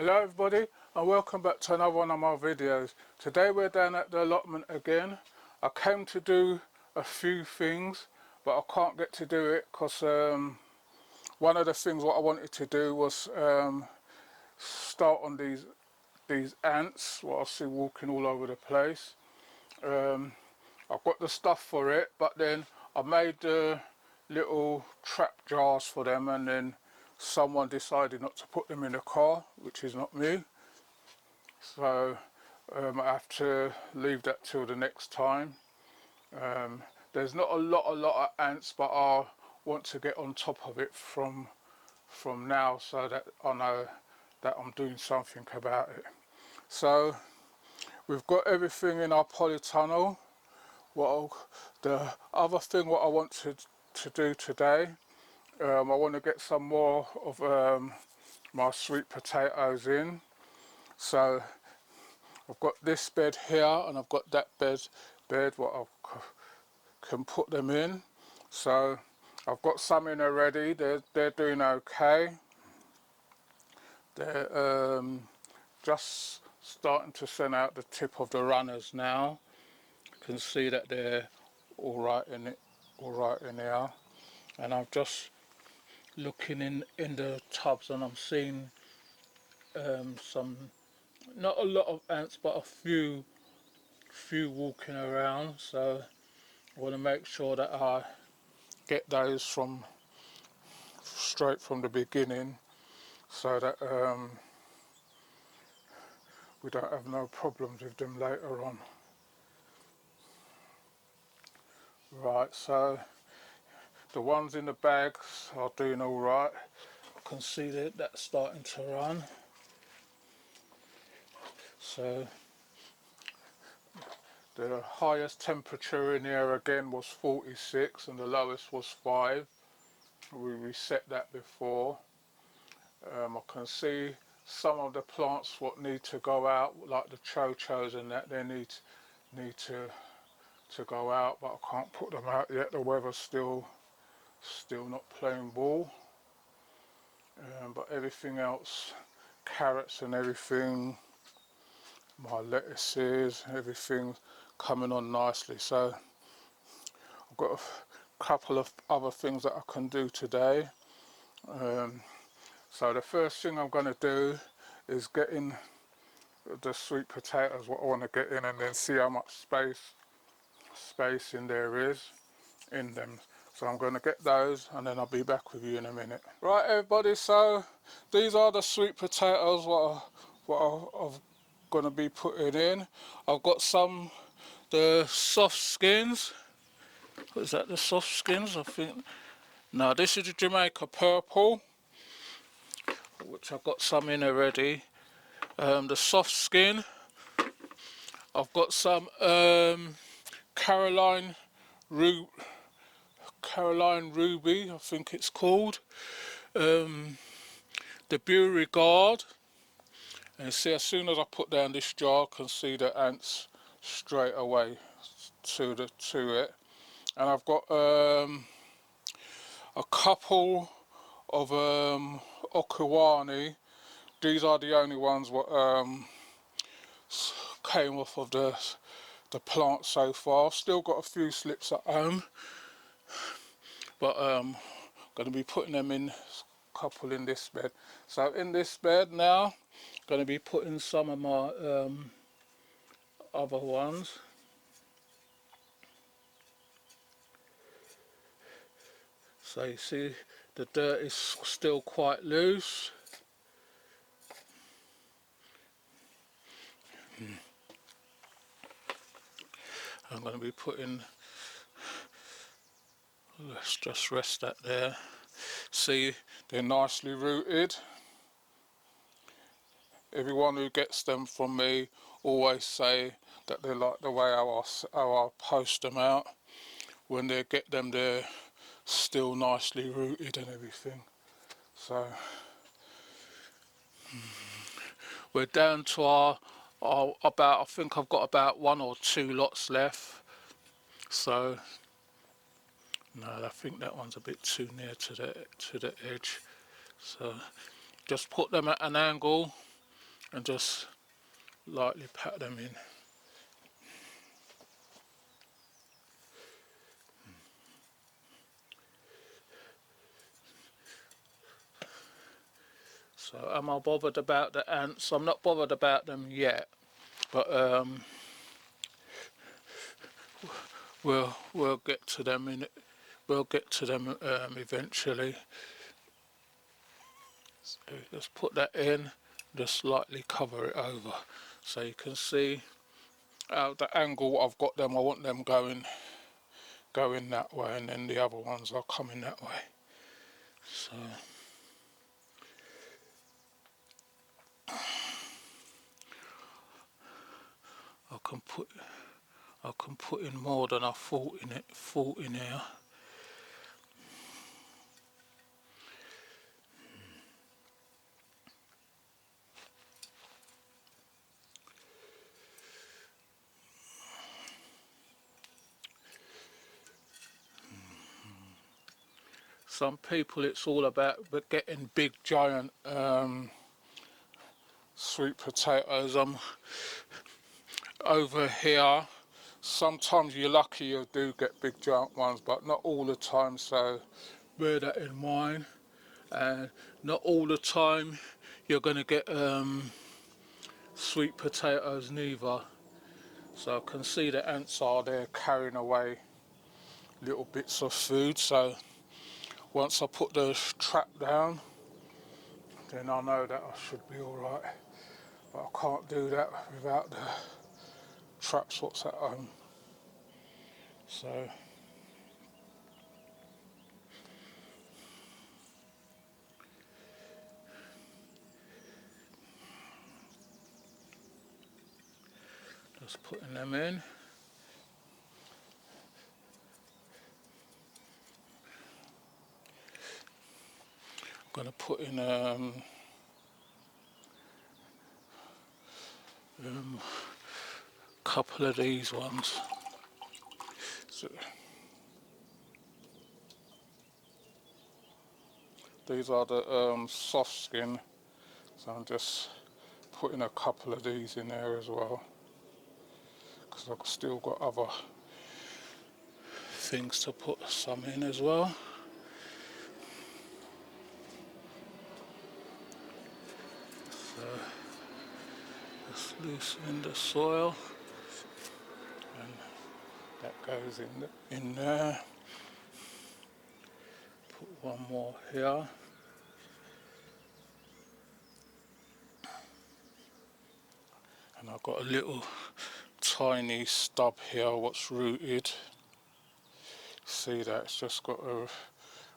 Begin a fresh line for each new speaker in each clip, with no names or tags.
Hello everybody and welcome back to another one of my videos. Today we're down at the allotment again. I came to do a few things but I can't get to do it because one of the things what I wanted to do was start on these ants what I see walking all over the place. I've got the stuff for it, but then I made little trap jars for them, and then someone decided not to put them in the car, which is not me. So I have to leave that till the next time. There's not a lot of ants, but I want to get on top of it from now, so that I know that I'm doing something about it. So we've got everything in our polytunnel. The other thing what I want to do today, I want to get some more of my sweet potatoes in. So I've got this bed here and I've got that bed what I can put them in. So I've got some in already. They're doing okay. They're just starting to send out the tip of the runners now. You can see that they're all right in here, and I'm just looking in the tubs and I'm seeing some, not a lot of ants, but a few walking around. So I want to make sure that I get those straight from the beginning, so that we don't have no problems with them later on. Right, so the ones in the bags are doing all right. I can see that that's starting to run. So the highest temperature in here again was 46 and the lowest was 5. We reset that before. I can see some of the plants what need to go out, like the cho-chos and that, they need to go out, but I can't put them out yet. The weather's still not playing ball. But everything else, carrots and everything, my lettuces, everything's coming on nicely. So I've got a couple of other things that I can do today. So the first thing I'm going to do is get in the sweet potatoes what I want to get in, and then see how much space in there is in them. So I'm going to get those and then I'll be back with you in a minute. Right everybody, so these are the sweet potatoes what I'm going to be putting in. I've got the soft skins. What is that, the soft skins? I think. No, this is the Jamaica purple, which I've got some in already. The soft skin. I've got some Caroline Ruby, I think it's called. The Beauregard. And you see, as soon as I put down this jar, I can see the ants straight away to it. And I've got a couple of Okuwani. These are the only ones what came off of the plant so far. I've still got a few slips at home, but I'm going to be putting them in, a couple in this bed. So in this bed now, I'm going to be putting some of my other ones. So you see the dirt is still quite loose. I'm going to be putting, let's just rest that there. See, they're nicely rooted. Everyone who gets them from me always say that they like the way how I post them out. When they get them, they're still nicely rooted and everything. So we're down to our about, I think I've got about 1 or 2 lots left. So no, I think that one's a bit too near to the edge. So just put them at an angle and just lightly pat them in. So am I bothered about the ants? I'm not bothered about them yet, but we'll get to them eventually. So just put that in, just lightly cover it over, so you can see the angle I've got them. I want them going that way, and then the other ones are coming that way. So I can put in more than I thought in here. Some people, it's all about getting big giant sweet potatoes. I'm over here. Sometimes you're lucky, you do get big giant ones, but not all the time, so bear that in mind. And not all the time you're going to get sweet potatoes neither. So I can see the ants are there carrying away little bits of food, so once I put the trap down, then I know that I should be alright. But I can't do that without the traps what's at home. So just putting them in. I'm going to put in a couple of these ones. So these are the soft skin, so I'm just putting a couple of these in there as well, because I've still got other things to put some in as well. So just loosen the soil, and that goes in there. Put one more here. And I've got a little tiny stub here what's rooted. See that it's just got a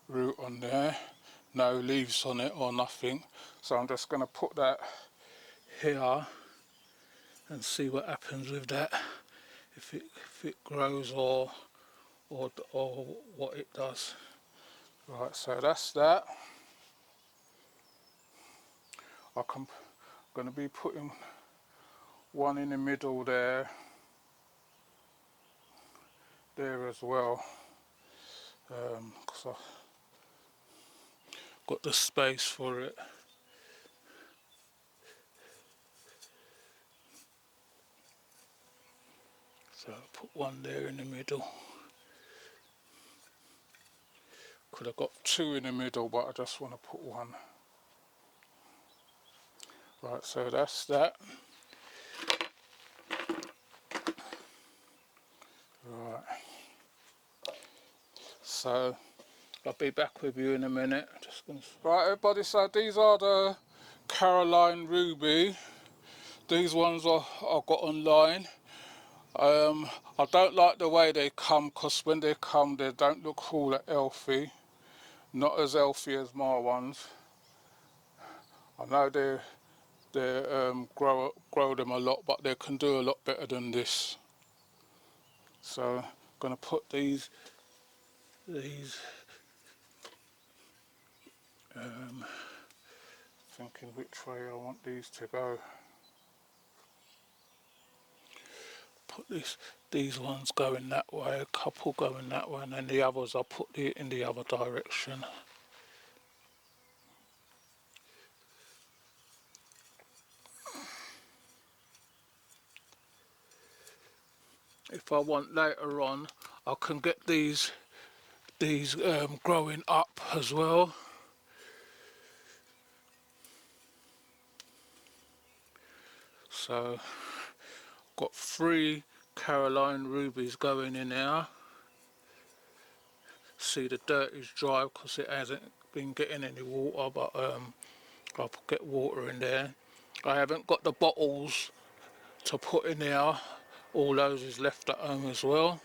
root on there, no leaves on it or nothing. So I'm just going to put that here and see what happens with that, if it grows or what it does. Right, so that's that. I'm going to be putting one in the middle there as well, because I've got the space for it. So I'll put one there in the middle. Could have got two in the middle, but I just want to put one. Right, so that's that. Right. So I'll be back with you in a minute. Right, everybody, so these are the Caroline Ruby. These ones I got online. I don't like the way they come, because when they come they don't look all that healthy. Not as healthy as my ones. I know they grow them a lot, but they can do a lot better than this. So I'm going to put these thinking which way I want these to go. Put these ones going that way, a couple going that way, and then the others I'll put in the other direction. if I want later on, I can get these growing up as well. So got 3 Caroline rubies going in there. See, the dirt is dry because it hasn't been getting any water, but I'll get water in there. I haven't got the bottles to put in there. All those is left at home as well.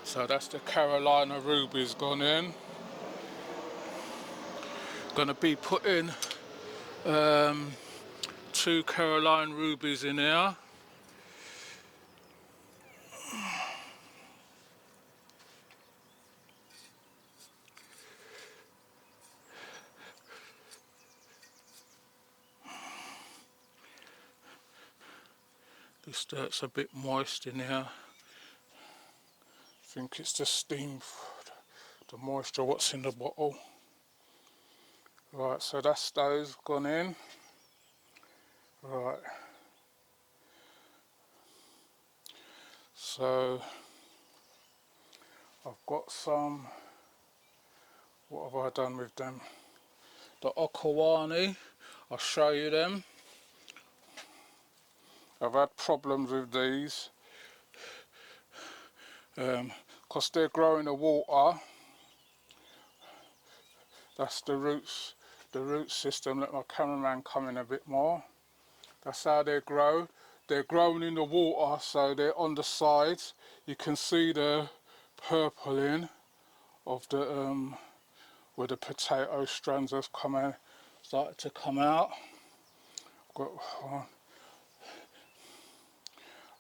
So that's the Carolina rubies gone in. Gonna be putting 2 Caroline rubies in here. This dirt's a bit moist in here. I think it's the steam, the moisture what's in the bottle. Right, so that's those gone in. Right. So I've got some, what have I done with them? The Okawani, I'll show you them. I've had problems with these because they're growing the water. That's the roots, the root system. Let my cameraman come in a bit more. That's how they grow. They're growing in the water, so they're on the sides. You can see the purpling of the where the potato strands have started to come out. Got one.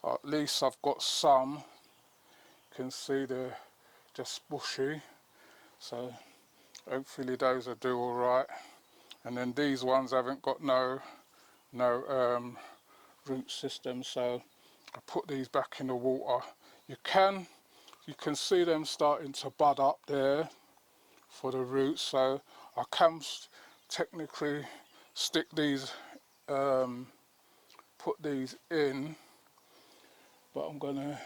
At least I've got some. You can see they're just bushy, so hopefully those will do all right. And then these ones haven't got no root system, so I put these back in the water. You can see them starting to bud up there for the roots, so I can technically stick these, put these in, but I'm gonna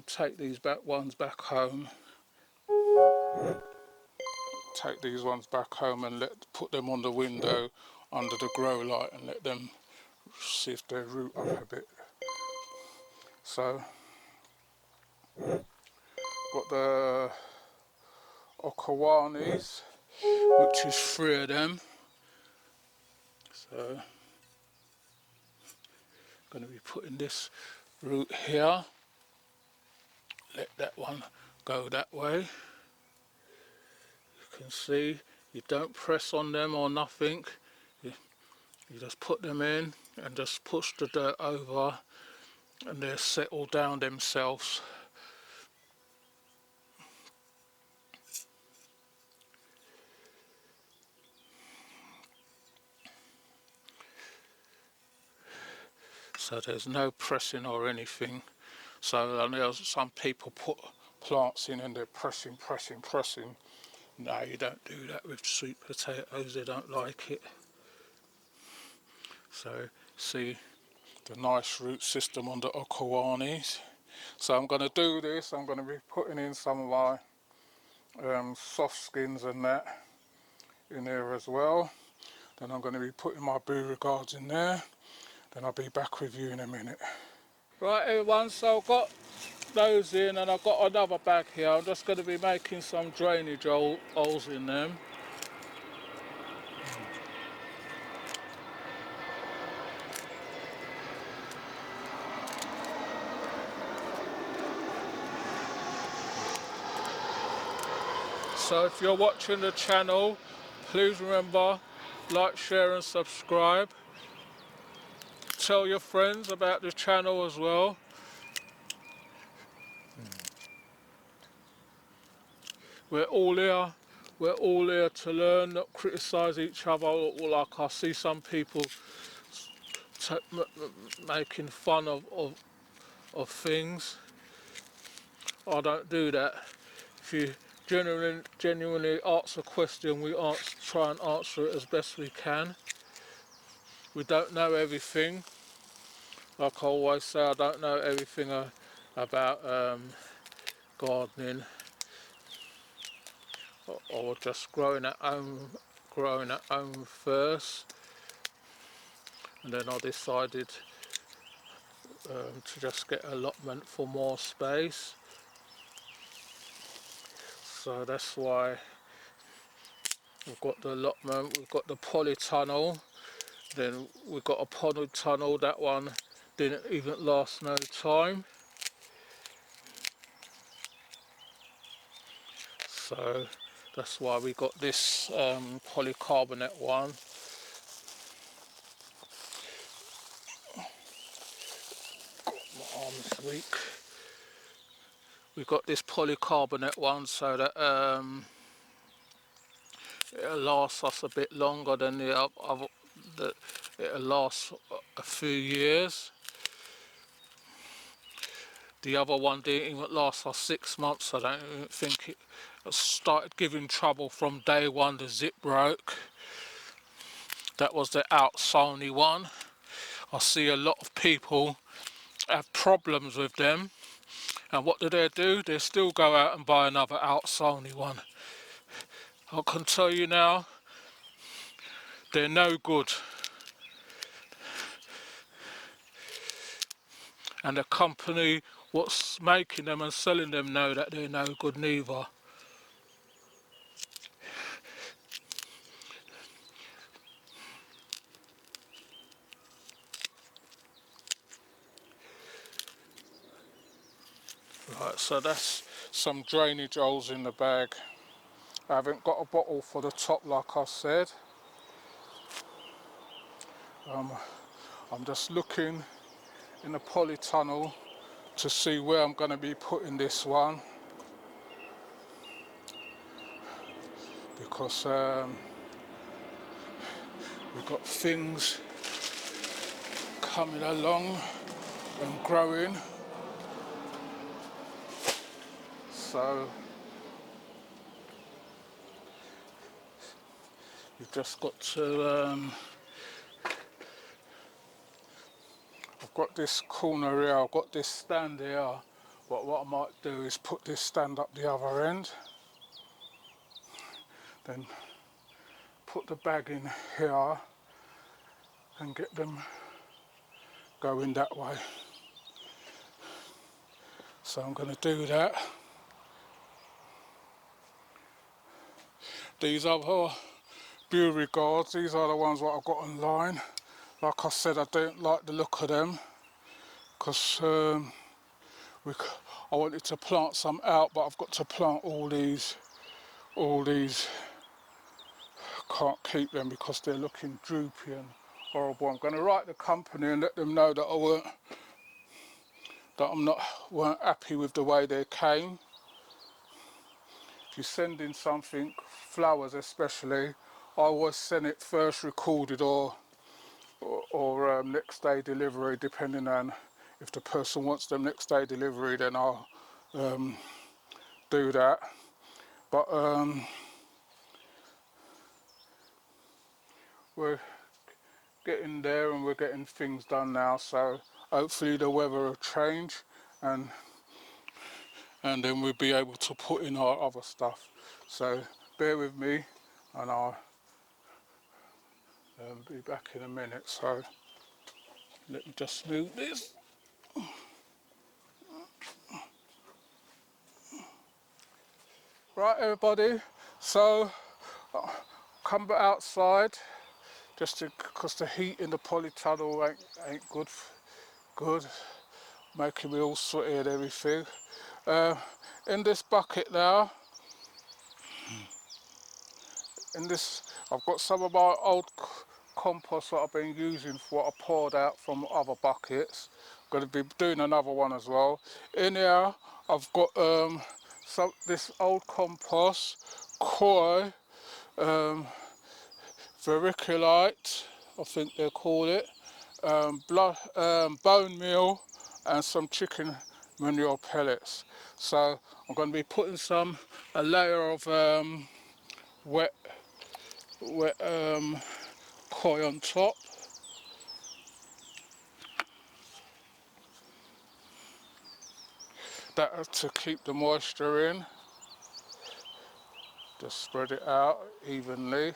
take these ones back home. Take these ones back home and put them on the window under the grow light and let them see if they root up a bit. So got the Okawanis, which is 3 of them. So I'm going to be putting this root here. Let that one go that way. You can see you don't press on them or nothing. You just put them in and just push the dirt over and they'll settle down themselves. So there's no pressing or anything. So I know some people put plants in and they're pressing. No, you don't do that with sweet potatoes, they don't like it. So see the nice root system on the Okawanis. So I'm going to do this, I'm going to be putting in some of my soft skins and that in there as well. Then I'm going to be putting my Beauregards in there. Then I'll be back with you in a minute. Right everyone, so I've got those in and I've got another bag here. I'm just going to be making some drainage holes in them. So if you're watching the channel, please remember, like, share and subscribe. Tell your friends about the channel as well. We're all here to learn, not criticise each other. Like I see some people making fun of things. I don't do that. If you genuinely asks a question, we try and answer it as best we can. We don't know everything. Like I always say, I don't know everything about gardening or just growing at home first. And then I decided to just get allotment for more space. So that's why we've got the allotment, we've got the polytunnel, then we've got a polytunnel. That one didn't even last no time. So that's why we got this polycarbonate one. Got my arms weak. We got this polycarbonate one so that it'll last us a bit longer than the other. It'll last a few years. The other one didn't even last us 6 months. I don't even think it started giving trouble from day one. The zip broke. That was the outsony one. I see a lot of people have problems with them, and what do? They still go out and buy another outsony one. I can tell you now, they're no good. And the company what's making them and selling them know that they're no good neither. Right, so that's some drainage holes in the bag. I haven't got a bottle for the top like I said. I'm just looking in the polytunnel to see where I'm going to be putting this one, because we've got things coming along and growing, so you've just got to I've got this corner here, I've got this stand here, but what I might do is put this stand up the other end, then put the bag in here and get them going that way. So I'm going to do that. These other brewery guards, these are the ones what I've got online. Like I said, I don't like the look of them, because I wanted to plant some out, but I've got to plant all these. Can't keep them because they're looking droopy and horrible. I'm going to write the company and let them know that weren't happy with the way they came. If you send in something, flowers especially, I always send it first recorded or next day delivery, depending on if the person wants them next day delivery, then I'll do that. But we're getting there and we're getting things done now, so hopefully the weather will change and then we'll be able to put in our other stuff. So bear with me and I'll be back in a minute. So let me just move this. Right everybody, so come back outside just because the heat in the polytunnel ain't good, making me all sweaty and everything. In this bucket now, I've got some of my old compost that I've been using for what I poured out from other buckets. I'm going to be doing another one as well. In here I've got this old compost, koi, vermiculite, I think they call it, bone meal and some chicken manure pellets. So I'm going to be putting a layer of wet coir on top. That to keep the moisture in. Just spread it out evenly.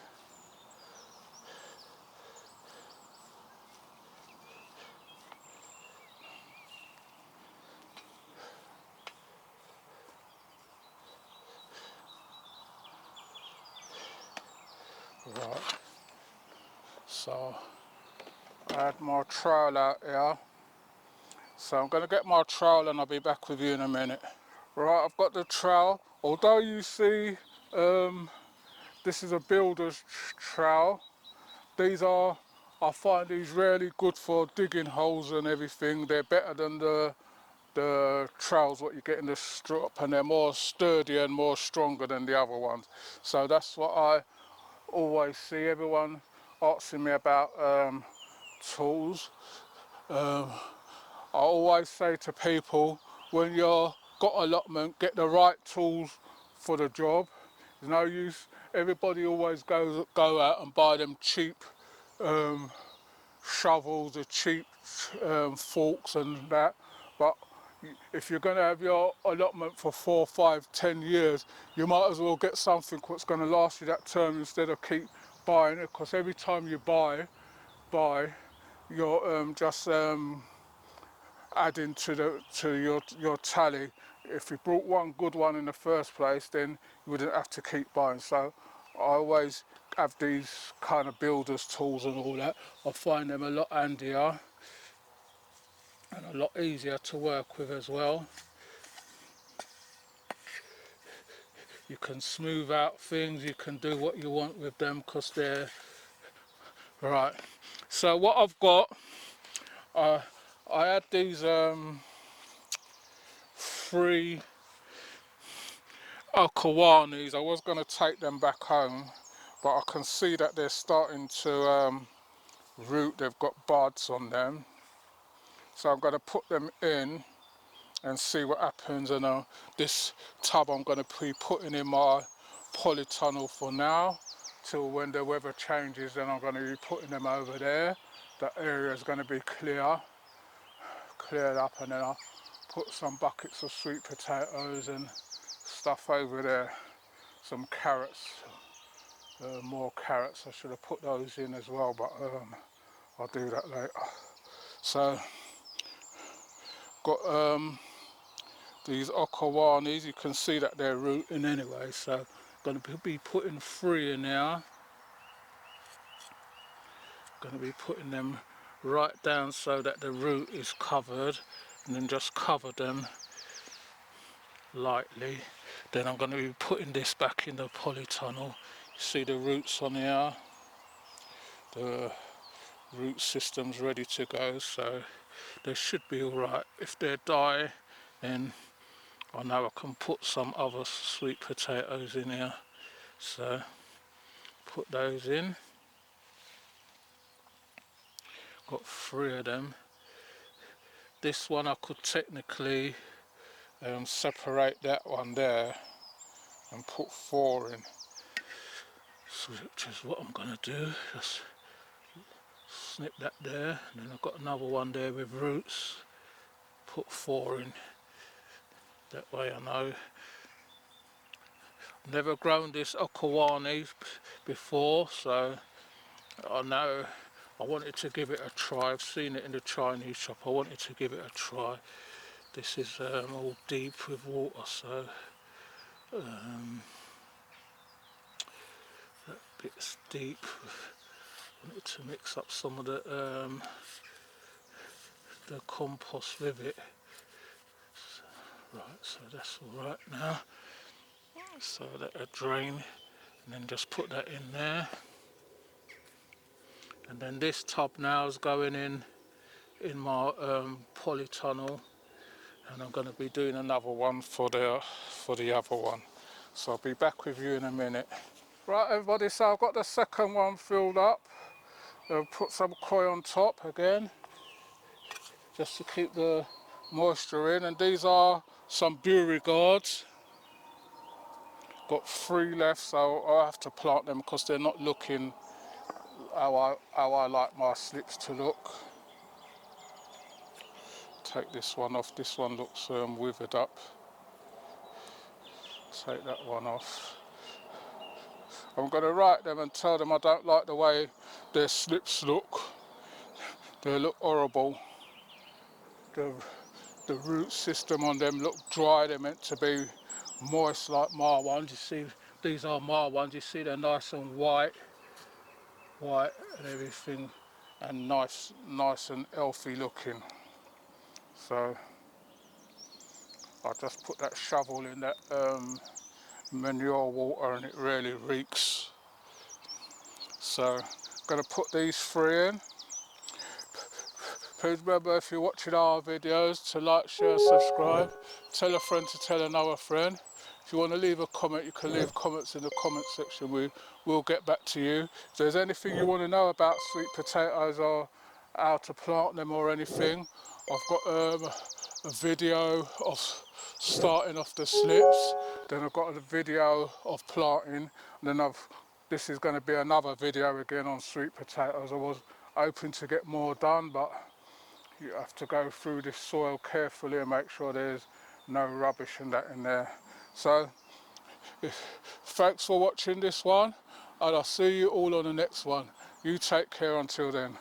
Right, so I had my trowel out here. So I'm going to get my trowel and I'll be back with you in a minute. Right, I've got the trowel. Although you see this is a builder's trowel, I find these really good for digging holes and everything. They're better than the trowels what you get in the strip, and they're more sturdy and more stronger than the other ones. So that's what I always see everyone asking me about tools. I always say to people, when you've got allotment, get the right tools for the job. There's no use, everybody always go out and buy them cheap shovels, the cheap forks and that. But if you're going to have your allotment for 4, 5, 10 years, you might as well get something that's going to last you that term instead of keep buying it, because every time you buy, you're just adding to your tally. If you bought one good one in the first place, then you wouldn't have to keep buying. So I always have these kind of builders tools and all that. I find them a lot handier and a lot easier to work with as well. You can smooth out things, you can do what you want with them because they're right. So what I've got, I had these 3 Kawanis. I was going to take them back home, but I can see that they're starting to root. They've got buds on them, so I'm going to put them in and see what happens. And this tub I'm going to be putting in my polytunnel for now, till when the weather changes. Then I'm going to be putting them over there. The area is going to be cleared up, and then I'll put some buckets of sweet potatoes and stuff over there. Some carrots, more carrots. I should have put those in as well, but I'll do that later. So got these okawanis. You can see that they're rooting anyway, so I'm going to be putting 3 in now. Going to be putting them right down so that the root is covered, and then just cover them lightly. Then I'm going to be putting this back in the polytunnel. You see the roots on here, the root system's ready to go, so they should be alright. If they die, then I know I can put some other sweet potatoes in here. So put those in. Got 3 of them. This one I could technically separate that one there and put 4 in, so which is what I'm going to do. Just snip that there, and then I've got another one there with roots. Put 4 in. That way I know. Never grown this okawani before, so I know I wanted to give it a try. I've seen it in the Chinese shop. I wanted to give it a try. This is all deep with water, so that bit's deep. I wanted to mix up some of the compost with it. Right, so that's all right now. So that'll drain, and then just put that in there. And then this tub now is going in my polytunnel, and I'm going to be doing another one for the other one. So I'll be back with you in a minute. Right, everybody, so I've got the second one filled up. I'll put some coir on top again, just to keep the moisture in. And these are some Beauregards. Got 3 left, so I'll have to plant them because they're not looking how I like my slips to look. Take this one off. This one looks withered up. Take that one off. I'm going to write them and tell them I don't like the way their slips look. They look horrible. The root system on them look dry. They're meant to be moist like my ones. You see, these are my ones. You see, they're nice and white and everything, and nice and healthy looking. So I just put that shovel in that manure water and it really reeks. So I'm going to put these 3 in. Please remember, if you're watching our videos, to like, share, subscribe. Tell a friend to tell another friend. If you want to leave a comment, you can leave comments in the comment section. We'll get back to you. If there's anything you want to know about sweet potatoes or how to plant them or anything, I've got a video of starting off the slips. Then I've got a video of planting. And then this is going to be another video again on sweet potatoes. I was hoping to get more done, but you have to go through this soil carefully and make sure there's no rubbish and that in there. So thanks for watching this one, and I'll see you all on the next one. You take care until then.